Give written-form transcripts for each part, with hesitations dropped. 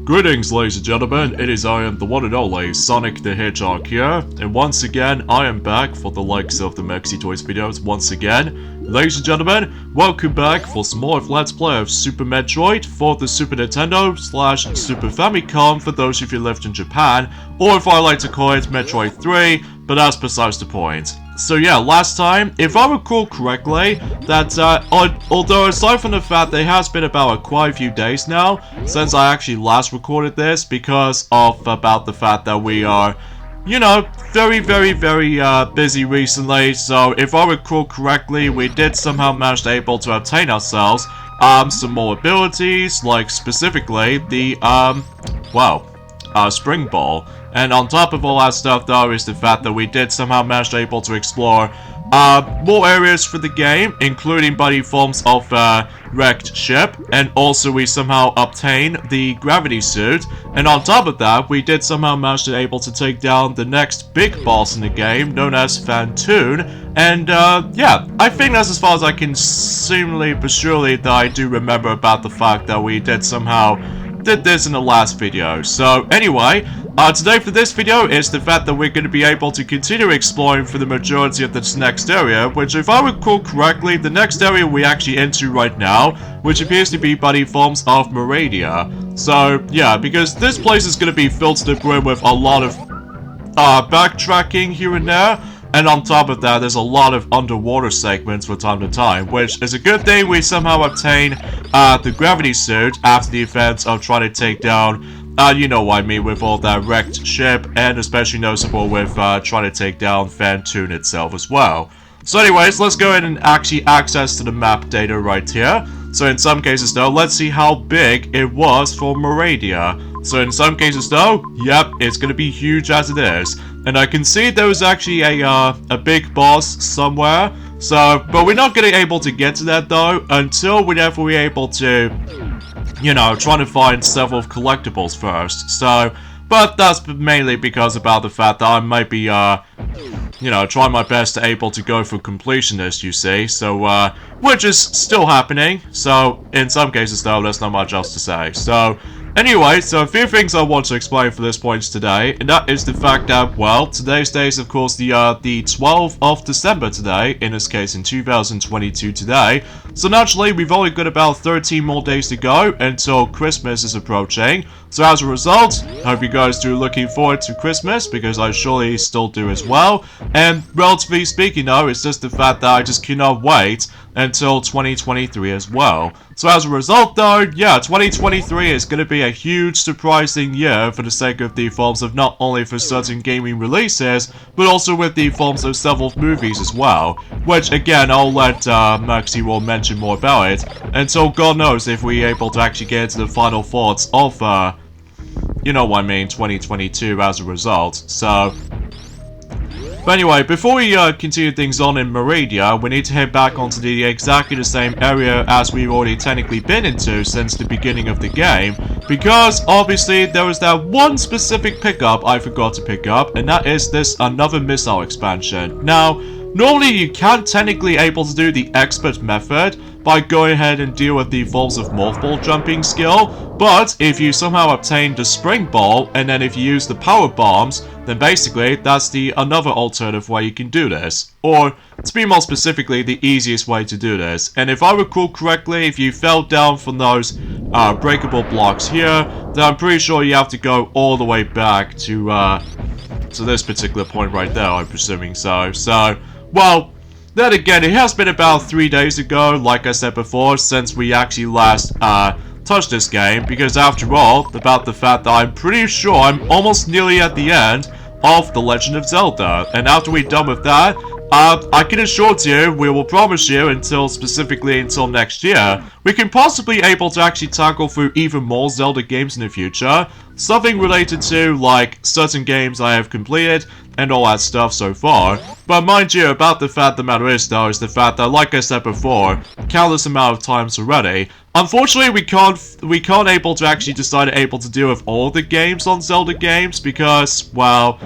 Greetings, ladies and gentlemen, I am the one and only Sonic the Hedgehog here, and once again, I am back for the likes of the Mexi Toys videos once again. Ladies and gentlemen, welcome back for some more of Let's Play of Super Metroid for the Super Nintendo / Super Famicom for those of you who lived in Japan, or if I like to call it Metroid 3, but that's besides the point. So yeah, last time, if I recall correctly, that although aside from the fact that it has been about quite a few days now since I actually last recorded this because of about the fact that we are, you know, very busy recently, so if I recall correctly, we did somehow manage to able to obtain ourselves some more abilities, like specifically the Spring Ball. And on top of all that stuff, though, is the fact that we did somehow manage to able to explore more areas for the game, including buddy forms of wrecked ship, and also we somehow obtained the gravity suit. And on top of that, we did somehow manage to able to take down the next big boss in the game, known as Phantoon. And yeah, I think that's as far as I can seemingly but surely that I do remember about the fact that we did somehow did this in the last video. So anyway, today for this video is the fact that we're going to be able to continue exploring for the majority of this next area, which if I recall correctly, the next area we actually into right now, which appears to be buddy forms of Maridia. So yeah, because this place is going to be filled to the brim with a lot of backtracking here and there. And on top of that, there's a lot of underwater segments from time to time, which is a good thing we somehow obtain the gravity suit after the events of trying to take down, you know what I mean, with all that wrecked ship, and especially noticeable with trying to take down Phantoon itself as well. So anyways, let's go ahead and actually access to the map data right here. So in some cases though, let's see how big it was for Maridia. So in some cases though, yep, it's gonna be huge as it is. And I can see there was actually a big boss somewhere. So, but we're not gonna be able to get to that though, until whenever we're able to, you know, trying to find several collectibles first. So, but that's mainly because about the fact that I might be, you know, trying my best to able to go for completionist, you see. So, which is still happening. So, in some cases though, there's not much else to say. So, anyway, so a few things I want to explain for this point today, and that is the fact that, well, today's day is of course the 12th of December today, in this case in 2022 today, so naturally we've only got about 13 more days to go until Christmas is approaching. So as a result, I hope you guys do looking forward to Christmas, because I surely still do as well, and relatively speaking though, it's just the fact that I just cannot wait until 2023 as well. So as a result though, yeah, 2023 is going to be a huge surprising year for the sake of the forms of not only for certain gaming releases, but also with the forms of several movies as well. Which again, I'll let Maxi will mention more about it, until God knows if we're able to actually get into the final thoughts of, you know what I mean, 2022 as a result. So, but anyway, before we continue things on in Maridia, we need to head back onto the exactly the same area as we've already technically been into since the beginning of the game, because obviously there was that one specific pickup I forgot to pick up, and that is this another missile expansion. Now, normally you can't technically able to do the expert method by going ahead and deal with the forms of morph ball jumping skill, but if you somehow obtain the spring ball and then if you use the power bombs, then basically that's the another alternative way you can do this, or to be more specifically, the easiest way to do this. And if I recall correctly, if you fell down from those breakable blocks here, then I'm pretty sure you have to go all the way back to this particular point right there, I'm presuming so. So, well, then again, it has been about 3 days ago, like I said before, since we actually last touched this game, because after all, about the fact that I'm pretty sure I'm almost nearly at the end of The Legend of Zelda, and after we're done with that, I can assure you, we will promise you specifically until next year, we can possibly able to actually tackle through even more Zelda games in the future, something related to, like, certain games I have completed, and all that stuff so far. But mind you, about the fact the matter is though, is the fact that, like I said before, countless amount of times already, unfortunately we can't able to actually decide able to deal with all the games on Zelda games, because, well,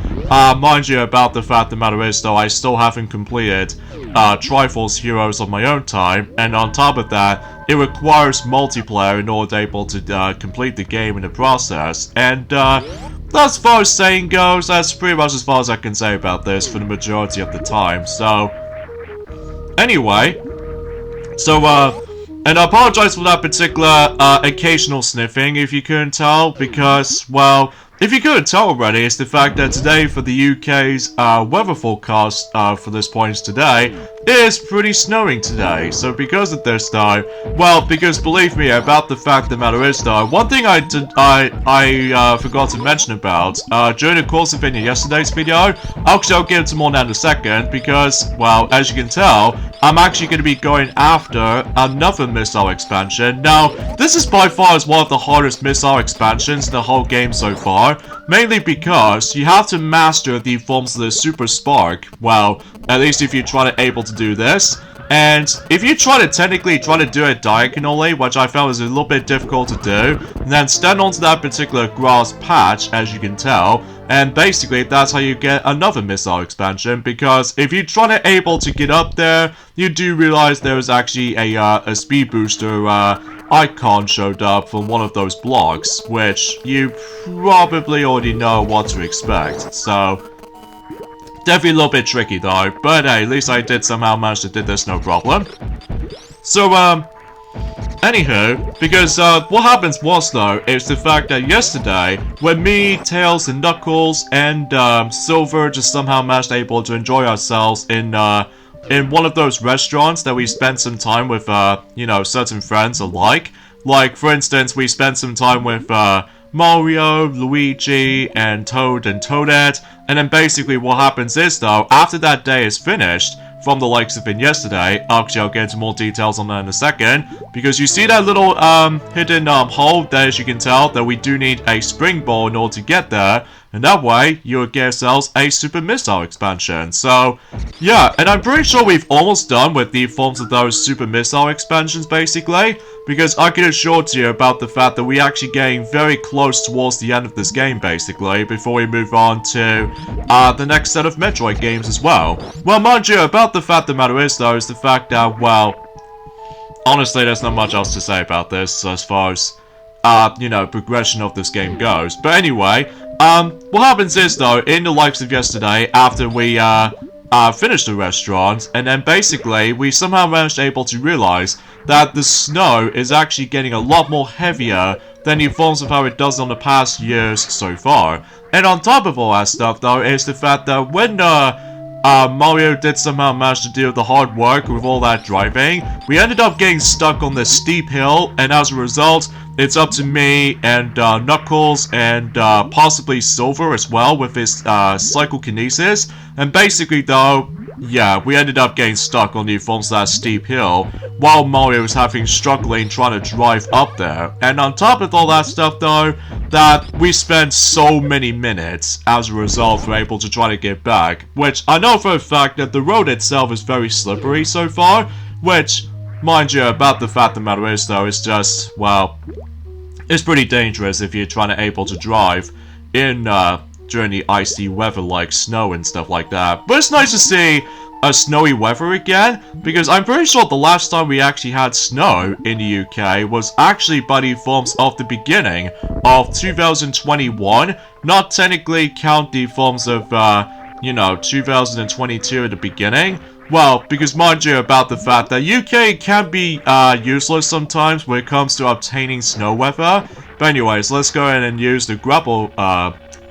mind you, about the fact the matter is though, I still haven't completed Triforce Heroes on my own time, and on top of that, it requires multiplayer in order to able to complete the game in the process. And as far as saying goes, that's pretty much as far as I can say about this for the majority of the time. So, anyway, and I apologize for that particular occasional sniffing, if you couldn't tell, because, well, if you couldn't tell already, it's the fact that today for the UK's weather forecast for this point today is pretty snowing today. So because of this though, well, because believe me about the fact of the matter is though, one thing I forgot to mention about during the course of yesterday's video, actually I'll get into more now in a second, because, well, as you can tell, I'm actually going to be going after another missile expansion. Now, this is by far as one of the hardest missile expansions in the whole game so far, mainly because you have to master the forms of the Super Spark, well, at least if you try to able to do this. And if you try to technically do it diagonally, which I found was a little bit difficult to do, and then stand onto that particular grass patch, as you can tell, and basically that's how you get another missile expansion, because if you try to able to get up there, you do realize there is actually a speed booster icon showed up from one of those blocks, which you probably already know what to expect, so definitely a little bit tricky though, but hey, at least I did somehow manage to do this no problem. So, anywho, because what happens was though, is the fact that yesterday, when me, Tails, and Knuckles, and Silver just somehow managed able to enjoy ourselves in one of those restaurants that we spent some time with, you know, certain friends alike. Like, for instance, we spent some time with, Mario, Luigi, and Toad and Toadette, and then basically what happens is though, after that day is finished, from the likes of it yesterday, actually I'll get into more details on that in a second, because you see that little hidden hole there, as you can tell, that we do need a spring ball in order to get there, and that way you'll get yourselves a super missile expansion. So yeah, and I'm pretty sure we've almost done with the forms of those super missile expansions basically, because I can assure to you about the fact that we're actually getting very close towards the end of this game basically, before we move on to the next set of Metroid games as well. Well, mind you, about the fact of the matter is though, is the fact that, well, honestly there's not much else to say about this as far as you know, progression of this game goes. But anyway, what happens is though, in the likes of yesterday, after we finished the restaurant, and then basically we somehow managed able to realize that the snow is actually getting a lot more heavier than the forms of how it does on the past years so far. And on top of all that stuff though, is the fact that when Mario did somehow manage to do the hard work with all that driving, we ended up getting stuck on this steep hill, and as a result, it's up to me and Knuckles and possibly Silver as well with his psychokinesis. And basically though, yeah, we ended up getting stuck on the forms of that steep hill while Mario was struggling trying to drive up there. And on top of all that stuff though, that we spent so many minutes as a result for able to try to get back, which I know for a fact that the road itself is very slippery so far, which, mind you, about the fact of the matter is though, it's just, well, it's pretty dangerous if you're trying to able to drive in during the icy weather like snow and stuff like that. But it's nice to see a snowy weather again, because I'm pretty sure the last time we actually had snow in the UK was actually by the forms of the beginning of 2021, not technically count the forms of, you know, 2022 at the beginning. Well, because mind you about the fact that UK can be useless sometimes when it comes to obtaining snow weather. But anyways, let's go ahead and use the grapple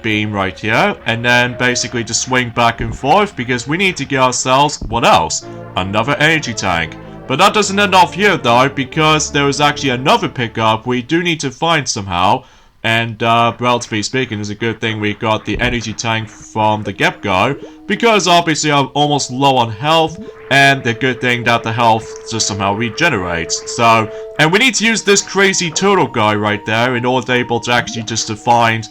beam right here, and then basically just swing back and forth, because we need to get ourselves, what else? Another energy tank. But that doesn't end off here though, because there is actually another pickup we do need to find somehow. And, relatively speaking, it's a good thing we got the energy tank from the get-go, because obviously I'm almost low on health, and the good thing that the health just somehow regenerates. So, and we need to use this crazy turtle guy right there in order to be able to actually just to find,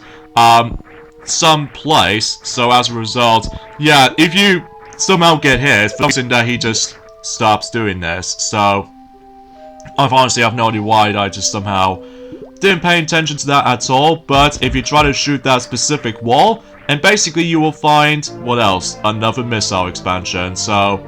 some place. So as a result, yeah, if you somehow get hit, for the reason that he just stops doing this. So, I honestly have no idea why I just somehow didn't pay attention to that at all, but if you try to shoot that specific wall, and basically you will find, what else? Another missile expansion, so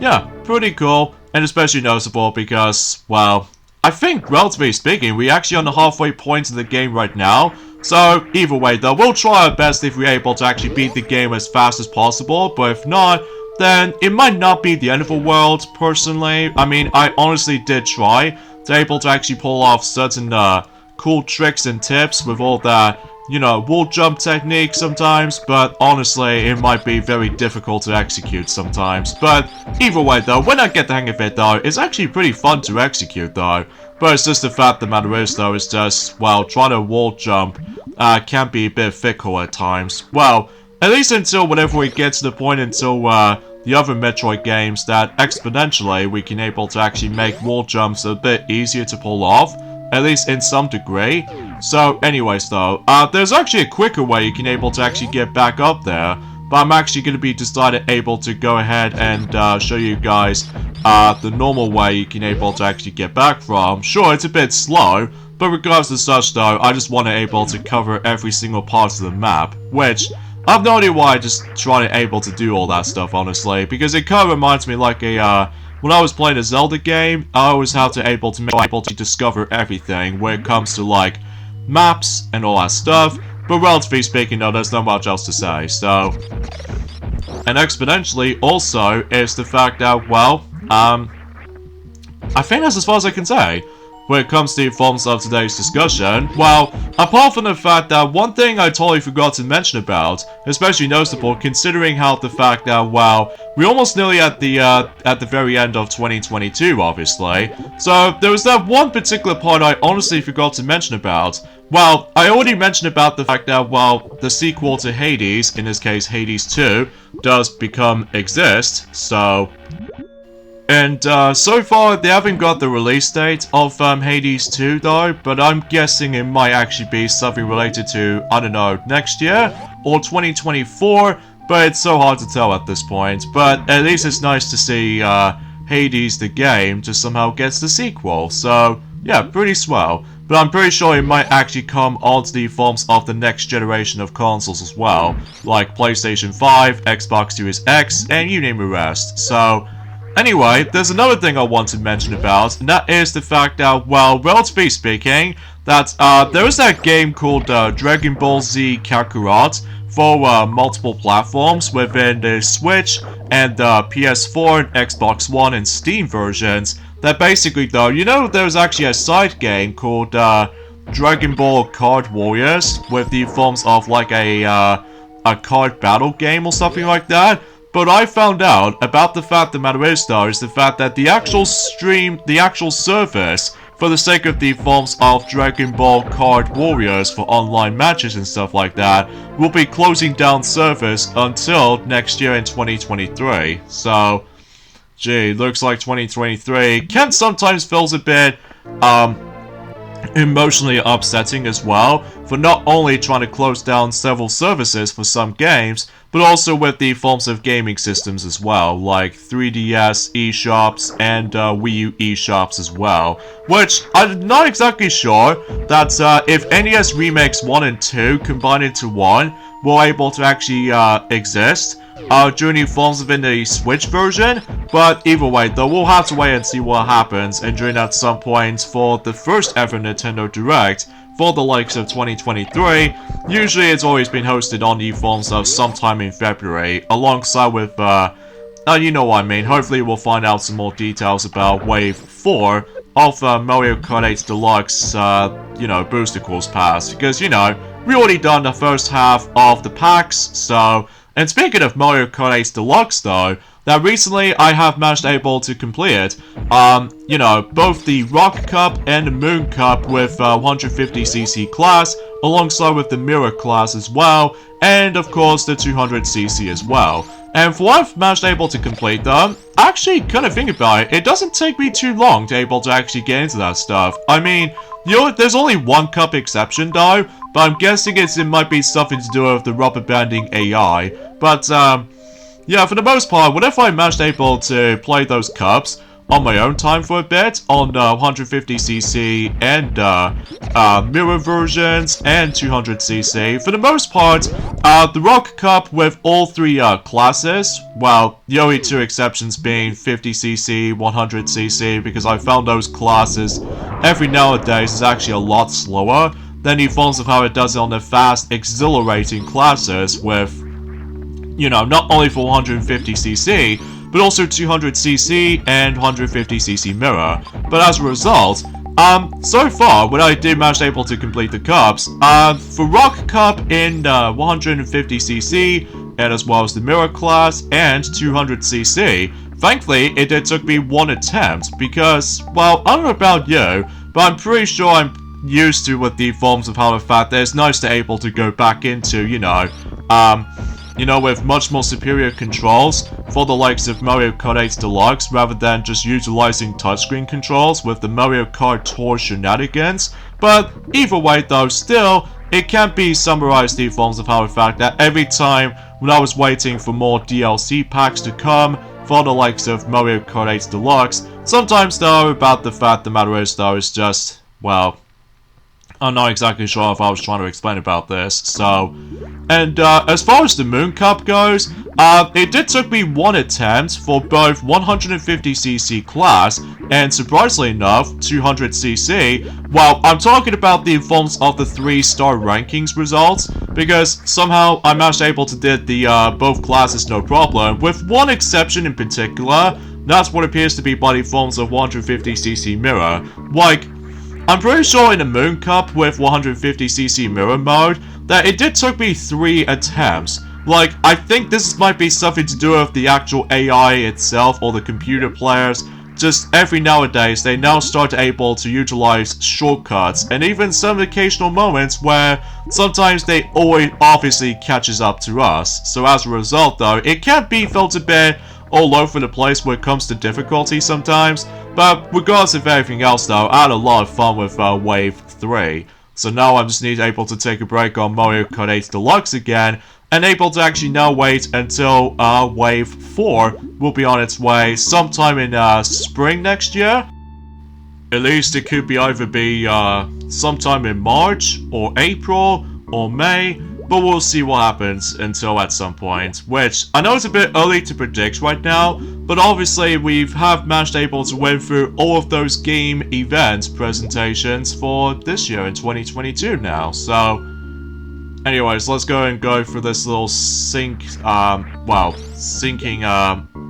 yeah, pretty cool. and especially noticeable because, well, I think, relatively speaking, we're actually on the halfway point of the game right now. So, either way though, we'll try our best if we're able to actually beat the game as fast as possible, but if not, then it might not be the end of the world, personally. I mean, I honestly did try to able to actually pull off certain, cool tricks and tips with all that, you know, wall jump technique sometimes, but honestly, it might be very difficult to execute sometimes. But either way though, when I get the hang of it though, it's actually pretty fun to execute though. But it's just the fact the matter is though, is just, well, trying to wall jump can be a bit fickle at times. Well, at least until whenever we get to the point until the other Metroid games that exponentially we can able to actually make wall jumps a bit easier to pull off. At least in some degree. So anyways though, there's actually a quicker way you can able to actually get back up there. But I'm actually going to be able to go ahead and show you guys the normal way you can able to actually get back from. Sure, it's a bit slow, but regardless of such though, I just want to able to cover every single part of the map. Which, I have no idea why I just try to able to do all that stuff, honestly. Because it kind of reminds me like a, when I was playing a Zelda game, I always have to able to discover everything when it comes to like maps and all that stuff. But relatively speaking, though, there's not much else to say. So, and exponentially also is the fact that, well, I think that's as far as I can say when it comes to the forms of today's discussion. Well, apart from the fact that one thing I totally forgot to mention about, especially noticeable considering how the fact that, well, we're almost nearly at the very end of 2022, obviously. So there was that one particular part I honestly forgot to mention about. Well, I already mentioned about the fact that, well, the sequel to Hades, in this case Hades 2, does exist, so... And so far, they haven't got the release date of Hades 2 though, but I'm guessing it might actually be something related to, I don't know, next year or 2024, but it's so hard to tell at this point. But at least it's nice to see Hades the game just somehow gets the sequel, so yeah, pretty swell. But I'm pretty sure it might actually come onto the forms of the next generation of consoles as well, like PlayStation 5, Xbox Series X, and you name the rest, so... Anyway, there's another thing I want to mention about, and that is the fact that, well, relatively speaking, that there is that game called Dragon Ball Z Kakarot for multiple platforms within the Switch and PS4 and Xbox One and Steam versions. That basically, though, you know, there's actually a side game called Dragon Ball Card Warriors with the forms of like a card battle game or something like that. But I found out about the fact the matter is though, is the fact that the actual service, for the sake of the forms of Dragon Ball Card Warriors for online matches and stuff like that, will be closing down service until next year in 2023. So, gee, looks like 2023 can sometimes feels a bit, emotionally upsetting as well, for not only trying to close down several services for some games, but also with the forms of gaming systems as well, like 3DS eShops and Wii U eShops as well. Which, I'm not exactly sure that if NES Remakes 1 and 2 combined into one were able to actually exist during the forms within the Switch version, but either way though, we'll have to wait and see what happens, and during at some point for the first ever Nintendo Direct, for the likes of 2023, usually it's always been hosted on the forms of sometime in February, alongside with, you know what I mean, hopefully we'll find out some more details about Wave 4 of Mario Kart 8 Deluxe, you know, Booster Course Pass, because, you know, we already done the first half of the packs, so... And speaking of Mario Kart 8 Deluxe though, that recently I have managed able to complete, you know, both the Rock Cup and the Moon Cup with 150cc class, alongside with the Mirror class as well, and of course the 200cc as well. And for what I've managed able to complete though, actually kind of think about it, it doesn't take me too long to able to actually get into that stuff. I mean, you know, there's only one cup exception though, but I'm guessing it might be something to do with the rubber banding AI. But, yeah, for the most part, whenever I managed able to play those cups, on my own time for a bit on 150cc and mirror versions and 200cc. For the most part, the Rock Cup with all three classes, well, the only two exceptions being 50cc, 100cc, because I found those classes every nowadays is actually a lot slower than the forms of how it does it on the fast, exhilarating classes with, you know, not only for 150cc, but also 200cc and 150cc mirror. But as a result, so far, when I did manage able to complete the cups, for Rock Cup in 150cc, and as well as the mirror class, and 200cc, thankfully, it took me one attempt, because, well, I don't know about you, but I'm pretty sure I'm used to with the forms of how the fact that it's nice to able to go back into, you know, with much more superior controls for the likes of Mario Kart 8 Deluxe rather than just utilizing touchscreen controls with the Mario Kart Tour shenanigans. But either way though, still, it can't be summarized the forms of how the fact that every time when I was waiting for more DLC packs to come for the likes of Mario Kart 8 Deluxe, sometimes though about the fact the matter is though is just, well, I'm not exactly sure if I was trying to explain about this, so... And, as far as the Moon Cup goes, it did took me one attempt for both 150cc class, and surprisingly enough, 200cc. Well, I'm talking about the forms of the 3-star rankings results, because somehow I managed able to did the, both classes no problem, with one exception in particular. That's what appears to be by the forms of 150cc mirror. Like, I'm pretty sure in the Moon Cup with 150cc mirror mode that it did took me 3 attempts. Like, I think this might be something to do with the actual AI itself or the computer players. Just every nowadays, they now start able to utilize shortcuts and even some occasional moments where sometimes they always obviously catches up to us. So as a result though, it can be felt a bit all over the place when it comes to difficulty sometimes. But regardless of everything else though, I had a lot of fun with Wave 3. So now I'm just able to take a break on Mario Kart 8 Deluxe again, and able to actually now wait until Wave 4 will be on its way sometime in spring next year. At least it could be either be sometime in March, or April, or May, but we'll see what happens until at some point, which I know it's a bit early to predict right now, but obviously we have managed able to win through all of those game event presentations for this year in 2022 now, so anyways, let's go through this little sinking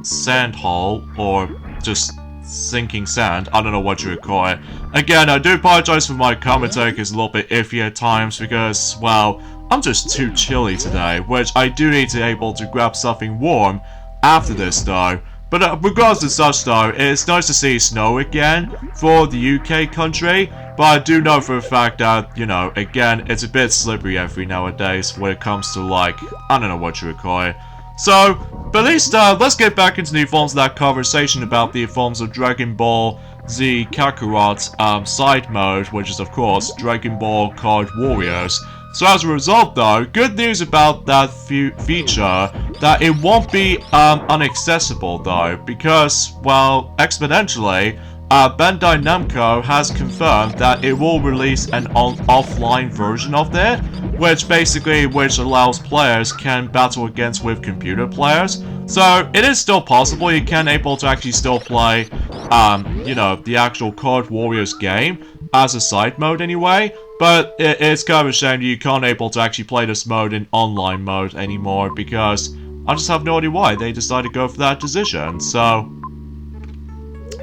sand hole, or just sinking sand, I don't know what you would call it. Again, I do apologize for my commentary is a little bit iffy at times because, well, I'm just too chilly today, which I do need to be able to grab something warm after this though. But regardless of such though, it's nice to see snow again for the UK country, but I do know for a fact that, you know, again, it's a bit slippery every nowadays when it comes to, like, I don't know what you would call it. So, but at least, let's get back into the forms of that conversation about the forms of Dragon Ball Z Kakarot side mode, which is of course Dragon Ball Card Warriors. So as a result though, good news about that feature, that it won't be inaccessible though, because, well, exponentially, Bandai Namco has confirmed that it will release an offline version of it, which allows players can battle against with computer players. So it is still possible, you can able to actually still play, the actual Card Warriors game as a side mode anyway. But it's kind of a shame you can't able to actually play this mode in online mode anymore, because I just have no idea why they decided to go for that decision, so...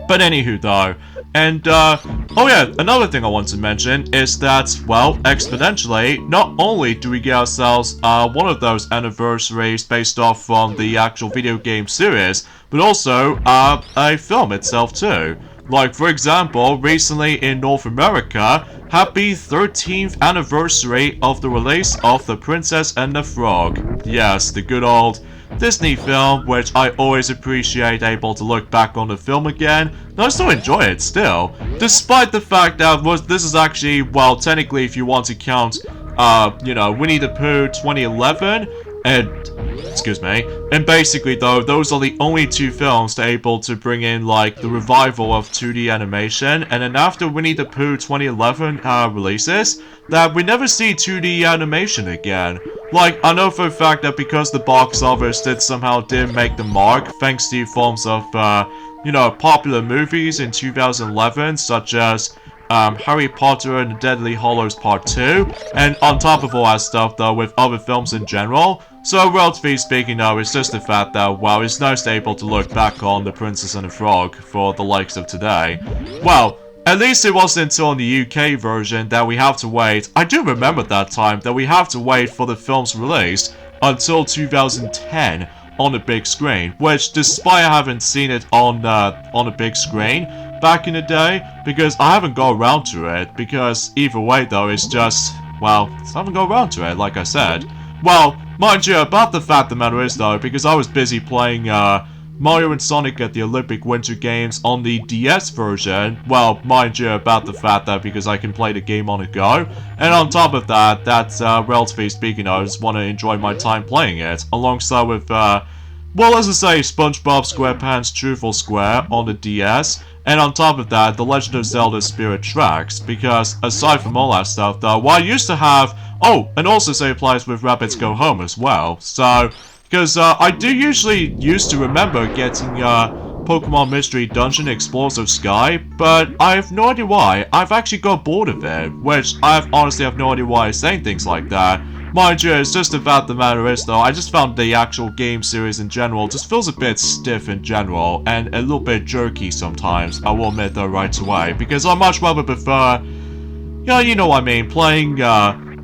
But anywho though, and oh yeah, another thing I want to mention is that, well, exponentially, not only do we get ourselves one of those anniversaries based off from the actual video game series, but also a film itself too. Like, for example, recently in North America, happy 13th anniversary of the release of The Princess and the Frog. Yes, the good old Disney film, which I always appreciate able to look back on the film again, and I still enjoy it still. Despite the fact that this is actually, well, technically if you want to count, Winnie the Pooh 2011, And, excuse me, and basically though, those are the only two films that are able to bring in like the revival of 2D animation, and then after Winnie the Pooh 2011 releases, that we never see 2D animation again. Like, I know for a fact that because the box office did make the mark, thanks to forms of, you know, popular movies in 2011, such as Harry Potter and the Deadly Hallows Part 2, and on top of all that stuff though, with other films in general. So, relatively speaking though, it's just the fact that, well, it's nice to be able to look back on The Princess and the Frog for the likes of today. Well, at least it wasn't until in the UK version that we have to wait. I do remember that time that we have to wait for the film's release until 2010 on the big screen, which despite I haven't seen it on the big screen back in the day, because I haven't got around to it, because either way though, it's just, well, I haven't got around to it, like I said. Well, mind you, about the fact the matter is though, because I was busy playing Mario and Sonic at the Olympic Winter Games on the DS version, well, mind you, about the fact that because I can play the game on the go, and on top of that, that's, relatively speaking, I just want to enjoy my time playing it, alongside with, well, as I say, SpongeBob SquarePants Truthful Square on the DS, and on top of that, The Legend of Zelda Spirit Tracks, because aside from all that stuff though, well, I used to have, oh, and also say applies with Rabbids Go Home as well, so, because I do usually used to remember getting Pokemon Mystery Dungeon Explosive Sky, but I have no idea why. I've actually got bored of it, which I honestly have no idea why I'm saying things like that. Mind you, it's just about the matter is though, I just found the actual game series in general just feels a bit stiff in general, and a little bit jerky sometimes, I will admit though right away, because I much rather prefer, yeah, you know what I mean, playing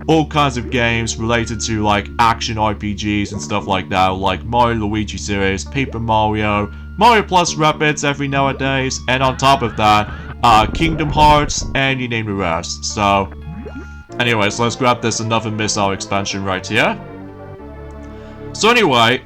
all kinds of games related to like action RPGs and stuff like that, like Mario Luigi series, Paper Mario, Mario Plus Rabbids every nowadays, and on top of that, Kingdom Hearts, and you name the rest. So, anyways, let's grab this another missile expansion right here. So anyway,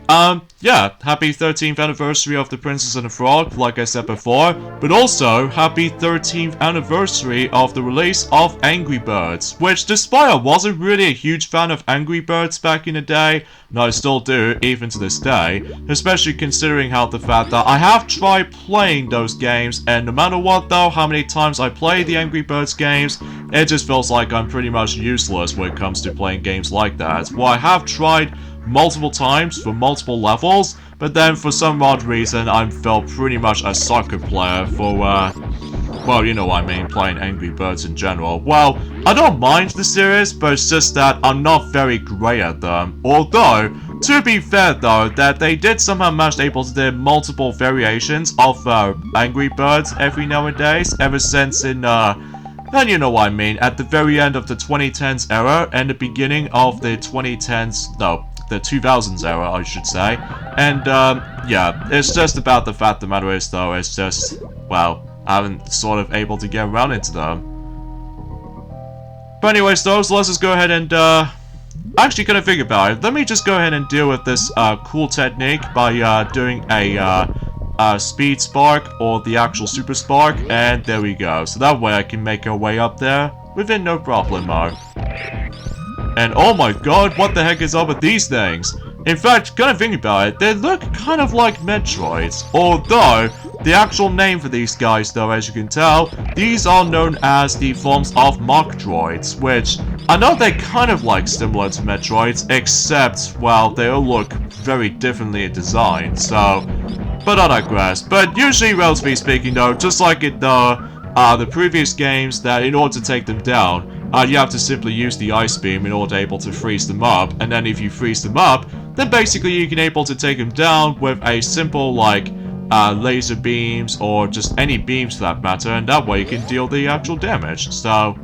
yeah, happy 13th anniversary of The Princess and the Frog, like I said before, but also happy 13th anniversary of the release of Angry Birds, which despite I wasn't really a huge fan of Angry Birds back in the day, and I still do, even to this day, especially considering how the fact that I have tried playing those games, and no matter what though, how many times I play the Angry Birds games, it just feels like I'm pretty much useless when it comes to playing games like that. Well, I have tried multiple times for multiple levels, but then for some odd reason I felt pretty much a soccer player for, well, you know what I mean, playing Angry Birds in general. Well, I don't mind the series, but it's just that I'm not very great at them. Although, to be fair though, that they did somehow manage able to do multiple variations of Angry Birds every nowadays, ever since in, and you know what I mean, at the very end of the 2010s era and the beginning of the 2010s, no, the 2000s era, I should say. And, yeah, it's just about the fact the matter is, though, it's just, well, I haven't sort of able to get around into them. But anyways, though, so let's just go ahead and, actually, kind of think about it. Let me just go ahead and deal with this, cool technique by, doing a, Speed Spark, or the actual Super Spark, and there we go. So that way I can make our way up there within no problemo. And oh my god, what the heck is up with these things? In fact, kind of thinking about it, they look kind of like Metroids. Although, the actual name for these guys though, as you can tell, these are known as the forms of Mach Droids, which I know they're kind of like similar to Metroids, except, well, they all look very differently designed, so, but I digress. But usually, relatively speaking though, just like in the previous games, that in order to take them down, you have to simply use the ice beam in order to able to freeze them up, and then if you freeze them up, then basically you can able to take them down with a simple like laser beams or just any beams for that matter, and that way you can deal the actual damage. So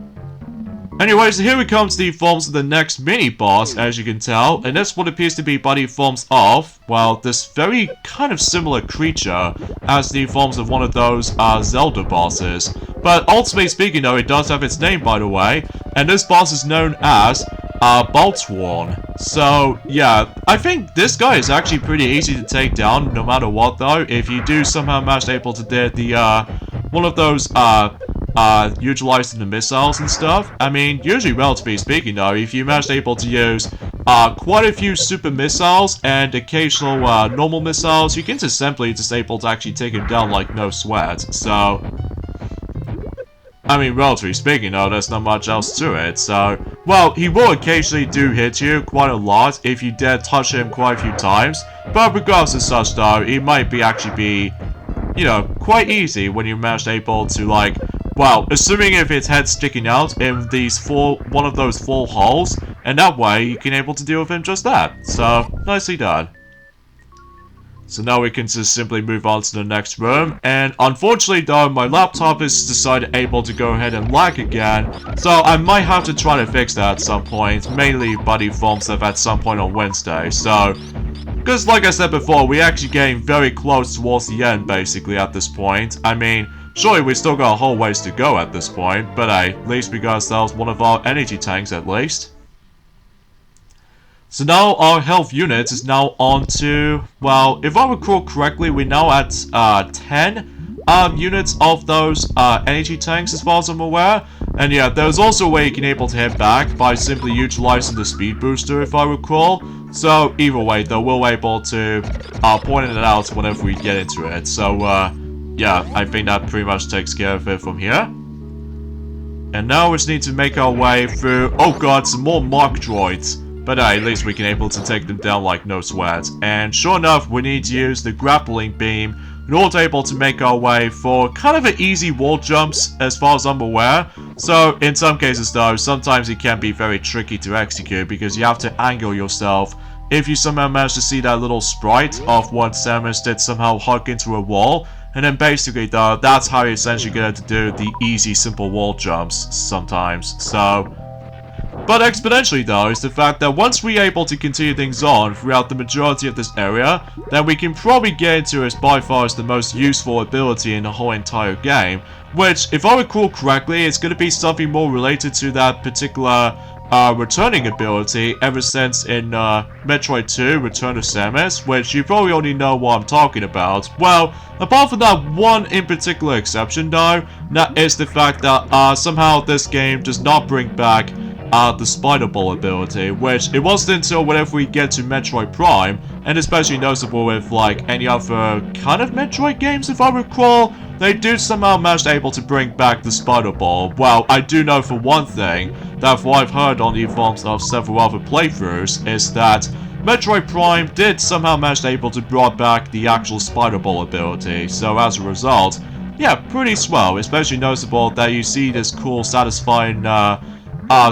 anyways, here we come to the forms of the next mini boss, as you can tell, and that's what appears to be body forms of, well, this very kind of similar creature as the forms of one of those Zelda bosses. But ultimately speaking though, it does have its name, by the way, and this boss is known as Baltworn. So yeah, I think this guy is actually pretty easy to take down no matter what though, if you do somehow manage able to do the one of those utilizing the missiles and stuff. I mean, usually relatively speaking though, if you manage able to use quite a few super missiles and occasional normal missiles, you can just simply just able to actually take him down like no sweat. So, I mean, relatively speaking though, there's not much else to it. So, well, he will occasionally do hit you quite a lot if you dare touch him quite a few times. But regardless of such though, it might be actually be, you know, quite easy when you manage able to like, well, assuming if its head's sticking out in these one of those 4 holes, and that way you can able to deal with him just that. So, nicely done. So now we can just simply move on to the next room, and unfortunately though, my laptop has decided able to go ahead and lag again, so I might have to try to fix that at some point, mainly by default stuff at some point on Wednesday. So, because like I said before, we're actually getting very close towards the end basically at this point. I mean, surely we still got a whole ways to go at this point, but hey, at least we got ourselves one of our energy tanks at least. So now our health unit is now on to, well, if I recall correctly, we're now at 10 units of those energy tanks as far as I'm aware. And yeah, there's also a way you can able to hit back by simply utilizing the speed booster if I recall. So either way though, we'll able to point it out whenever we get into it. So yeah, I think that pretty much takes care of it from here. And now we just need to make our way through, oh god, some more Mark droids. But at least we can able to take them down like no sweat. And sure enough, we need to use the grappling beam in order to able to make our way for kind of an easy wall jumps as far as I'm aware. So in some cases though, sometimes it can be very tricky to execute because you have to angle yourself. If you somehow manage to see that little sprite of what Samus did somehow hug into a wall, and then basically though, that's how you essentially get to do the easy simple wall jumps sometimes. So, but exponentially though is the fact that once we're able to continue things on throughout the majority of this area, then we can probably get into it by far as the most useful ability in the whole entire game, which if I recall correctly is going to be something more related to that particular returning ability ever since in Metroid 2 Return of Samus, which you probably already know what I'm talking about. Well, apart from that one in particular exception though, that is the fact that somehow this game does not bring back the Spider Ball ability, which it wasn't until whenever we get to Metroid Prime, and especially noticeable with like any other kind of Metroid games if I recall, they do somehow manage able to bring back the Spider Ball. Well, I do know for one thing, that from what I've heard on the forms of several other playthroughs, is that Metroid Prime did somehow manage able to bring back the actual Spider Ball ability, so as a result, yeah, pretty swell, especially noticeable that you see this cool, satisfying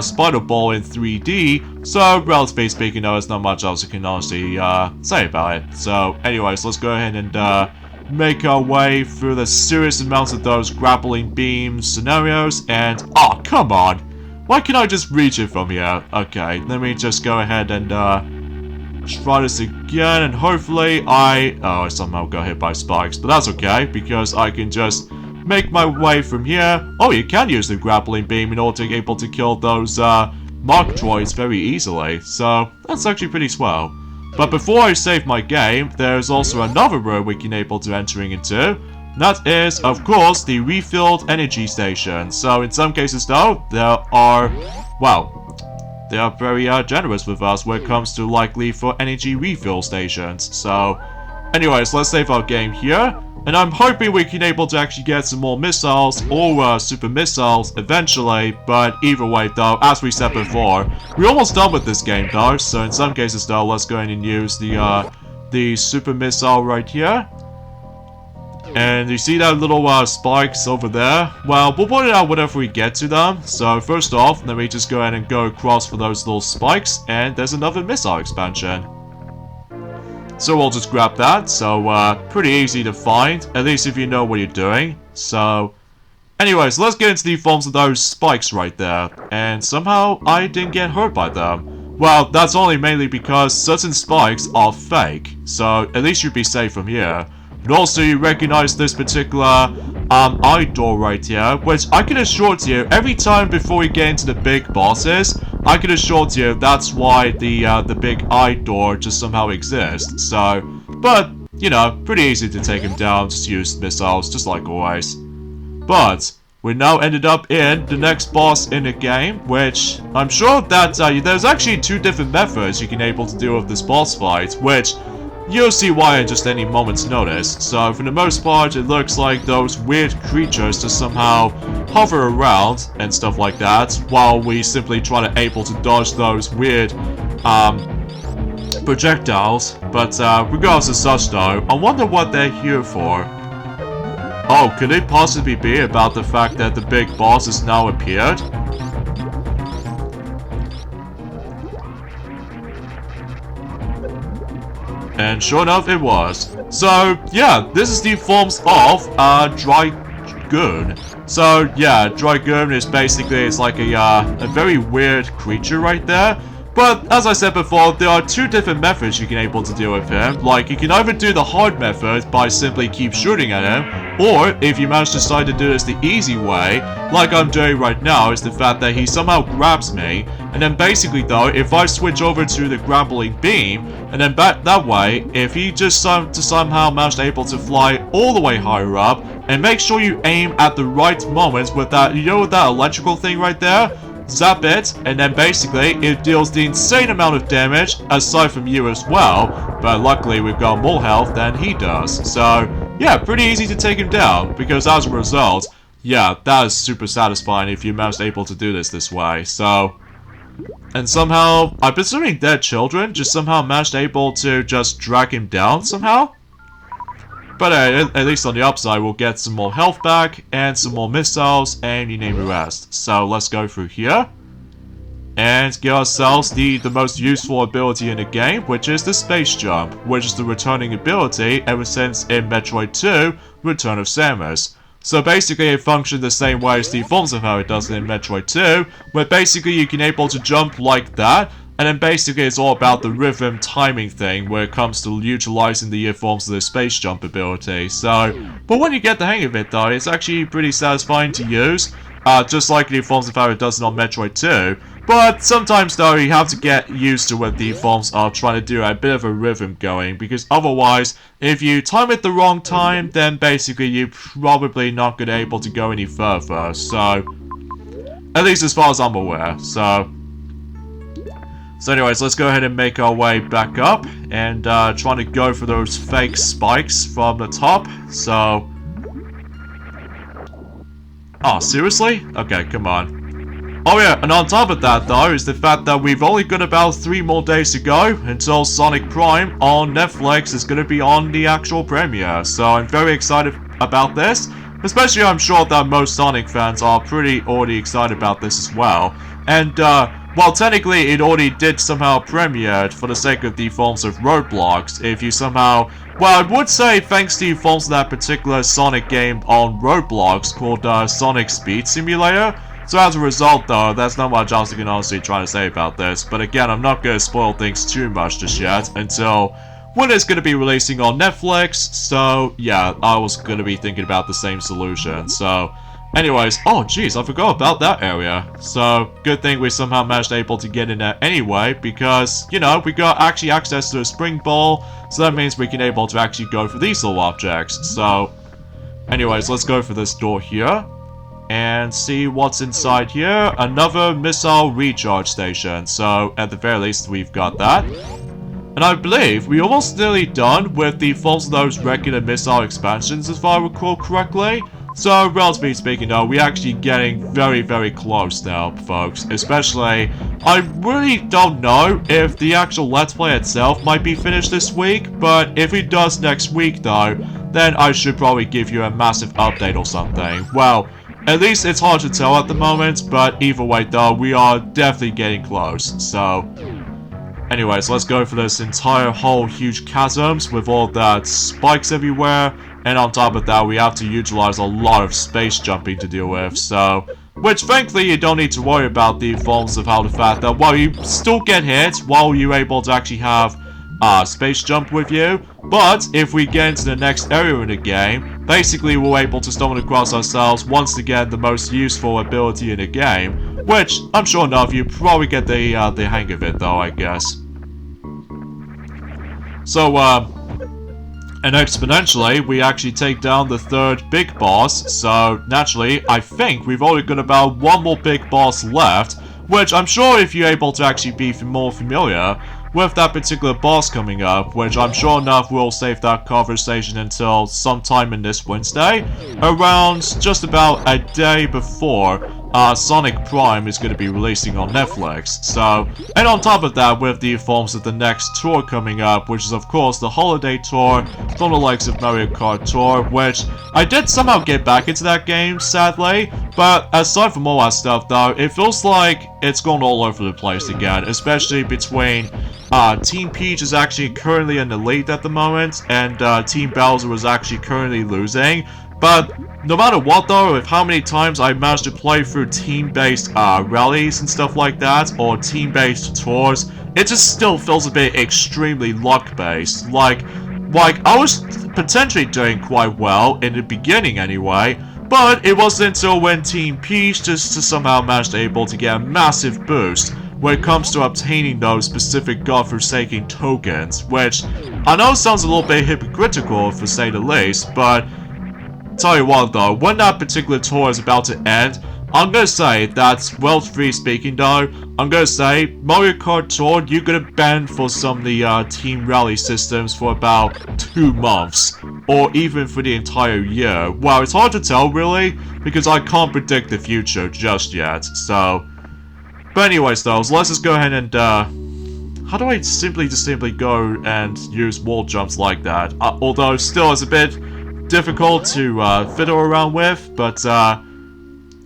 Spider Ball in 3D, so relatively speaking though, there's not much else I can honestly say about it. So anyways, let's go ahead and make our way through the serious amounts of those grappling beam scenarios, and oh come on, why can't I just reach it from here? Okay, let me just go ahead and try this again, and hopefully I somehow got hit by spikes, but that's okay because I can just make my way from here. Oh, you can use the grappling beam in order to be able to kill those Mark droids very easily, so that's actually pretty swell. But before I save my game, there's also another room we can able to entering into. That is, of course, the refilled energy station. So in some cases though, they are very generous with us when it comes to likely for energy refill stations. So anyways, let's save our game here. And I'm hoping we can able to actually get some more missiles or super missiles eventually, but either way though, as we said before, we're almost done with this game though, so in some cases though, let's go ahead and use the super missile right here. And you see that little spikes over there? Well, we'll point it out whenever we get to them. So first off, let me just go ahead and go across for those little spikes, and there's another missile expansion. So we'll just grab that, so pretty easy to find, at least if you know what you're doing. So, anyways, let's get into the forms of those spikes right there, and somehow I didn't get hurt by them. Well, that's only mainly because certain spikes are fake, so at least you'd be safe from here. And also you recognize this particular eye door right here, which I can assure to you, every time before we get into the big bosses, I can assure to you that's why the big eye door just somehow exists. So, but, you know, pretty easy to take him down, just use missiles, just like always. But, we now ended up in the next boss in the game, which I'm sure that there's actually 2 different methods you can able to deal with this boss fight, which you'll see why in just any moment's notice. So for the most part, it looks like those weird creatures just somehow hover around and stuff like that, while we simply try to able to dodge those weird projectiles. But regardless of such though, I wonder what they're here for. Oh, could it possibly be about the fact that the big boss has now appeared? And sure enough, it was. So, yeah, this is the forms of Dragoon. So, yeah, Dragoon is basically, it's like a very weird creature right there. But, as I said before, there are 2 different methods you can able to deal with him. Like, you can either do the hard method by simply keep shooting at him, or if you manage to decide to do this the easy way, like I'm doing right now, is the fact that he somehow grabs me, and then basically though, if I switch over to the grappling beam, and then back that way, if he just somehow managed able to fly all the way higher up, and make sure you aim at the right moments with that, you know, with that electrical thing right there? Zap it, and then basically it deals the insane amount of damage aside from you as well, but luckily we've got more health than he does. So yeah, pretty easy to take him down, because as a result, yeah, that is super satisfying if you managed able to do this way. So, and somehow, I'm assuming dead children just somehow managed able to just drag him down somehow. But at least on the upside, we'll get some more health back, and some more missiles, and you name the rest. So let's go through here, and get ourselves the most useful ability in the game, which is the space jump, which is the returning ability ever since in Metroid 2, Return of Samus. So basically it functions the same way as the forms of how it does in Metroid 2, where basically you can able to jump like that, and then basically it's all about the rhythm timing thing where it comes to utilizing the forms of the space jump ability. So, but when you get the hang of it though, it's actually pretty satisfying to use, just like the forms of how it does it on Metroid 2. But sometimes though, you have to get used to what the forms are trying to do a bit of a rhythm going, because otherwise, if you time it the wrong time, then basically you're probably not going to be able to go any further. So, at least as far as I'm aware. So anyways, let's go ahead and make our way back up, and trying to go for those fake spikes from the top. So, oh, seriously? Okay, come on. Oh yeah, and on top of that though, is the fact that we've only got about 3 more days to go until Sonic Prime on Netflix is going to be on the actual premiere. So I'm very excited about this. Especially I'm sure that most Sonic fans are pretty already excited about this as well. And while technically it already did somehow premiered for the sake of the forms of Roblox, if you somehow, well, I would say thanks to the forms of that particular Sonic game on Roblox called Sonic Speed Simulator. So as a result though, there's not much else you can honestly try to say about this. But again, I'm not going to spoil things too much just yet until when it's going to be releasing on Netflix. So yeah, I was going to be thinking about the same solution. So anyways, oh jeez, I forgot about that area. So good thing we somehow managed able to get in there anyway, because, you know, we got actually access to a spring ball. So that means we can able to actually go for these little objects. So anyways, let's go for this door here and see what's inside here. Another missile recharge station. So at the very least, we've got that. And I believe we're almost nearly done with the forms of those regular missile expansions, if I recall correctly. So, relatively speaking though, we're actually getting very, very close now, folks. Especially, I really don't know if the actual Let's Play itself might be finished this week, but if it does next week though, then I should probably give you a massive update or something. Well, at least it's hard to tell at the moment, but either way though, we are definitely getting close. So, anyways, let's go for this entire whole huge chasms with all that spikes everywhere. And on top of that, we have to utilize a lot of space jumping to deal with, so, which thankfully you don't need to worry about the forms of how the fact that while you still get hit while you're able to actually have space jump with you, but if we get into the next area in the game, basically we're able to stumble across ourselves once again the most useful ability in the game, which I'm sure enough you probably get the hang of it though, I guess. So And exponentially, we actually take down the third big boss, so naturally, I think we've only got about one more big boss left, which I'm sure if you're able to actually be more familiar with that particular boss coming up, which I'm sure enough we'll save that conversation until sometime in this Wednesday, around just about a day before Sonic Prime is going to be releasing on Netflix. So, and on top of that, with the forms of the next tour coming up, which is of course the holiday tour from the likes of Mario Kart Tour, which I did somehow get back into that game, sadly, but aside from all that stuff though, it feels like it's gone all over the place again, especially between Team Peach is actually currently in the lead at the moment, and Team Bowser is actually currently losing. But no matter what though, with how many times I managed to play through team-based rallies and stuff like that, or team-based tours, it just still feels a bit extremely luck-based. Like I was potentially doing quite well in the beginning anyway, but it wasn't until when Team Peach just somehow managed able to get a massive boost when it comes to obtaining those specific godforsaken tokens, which I know sounds a little bit hypocritical to say the least, but tell you what though, when that particular tour is about to end, I'm gonna say that, well, free speaking though, I'm gonna say Mario Kart Tour, you're gonna ban for some of the team rally systems for about 2 months, or even for the entire year. Well, it's hard to tell really, because I can't predict the future just yet, so. But anyways though, so let's just go ahead and how do I simply go and use wall jumps like that? Although still it's a bit difficult to fiddle around with, but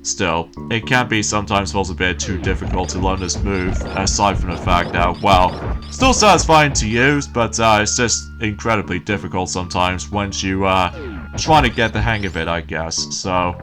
still, it can be sometimes feels a bit too difficult to learn this move, aside from the fact that, well, still satisfying to use, but it's just incredibly difficult sometimes once you trying to get the hang of it, I guess, so.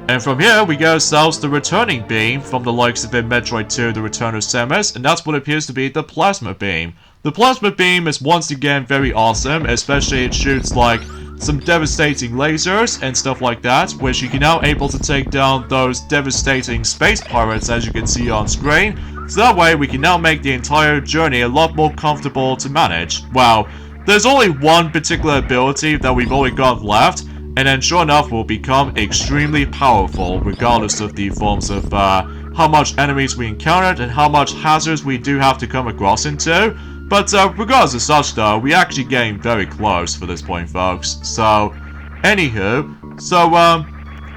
And from here, we get ourselves the returning beam from the likes of in Metroid 2, the Return of Samus, and that's what appears to be the Plasma Beam. The Plasma Beam is once again very awesome, especially it shoots like some devastating lasers and stuff like that, which you can now able to take down those devastating space pirates as you can see on screen, so that way we can now make the entire journey a lot more comfortable to manage. Wow, there's only one particular ability that we've only got left, and then sure enough will become extremely powerful regardless of the forms of how much enemies we encountered and how much hazards we do have to come across into. But regardless of such though, we actually getting very close for this point folks. So, anywho, so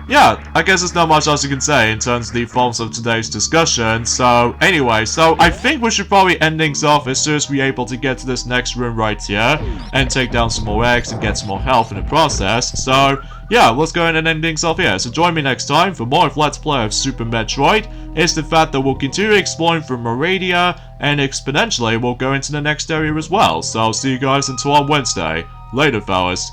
yeah, I guess there's not much else you can say in terms of the forms of today's discussion. So, anyway, so I think we should probably end things off as soon as we're able to get to this next room right here and take down some more eggs and get some more health in the process. So, yeah, let's go ahead and end things off here. So join me next time for more of Let's Play of Super Metroid. It's the fact that we'll continue exploring from Maridia, and exponentially we'll go into the next area as well. So I'll see you guys until on Wednesday. Later, fellas.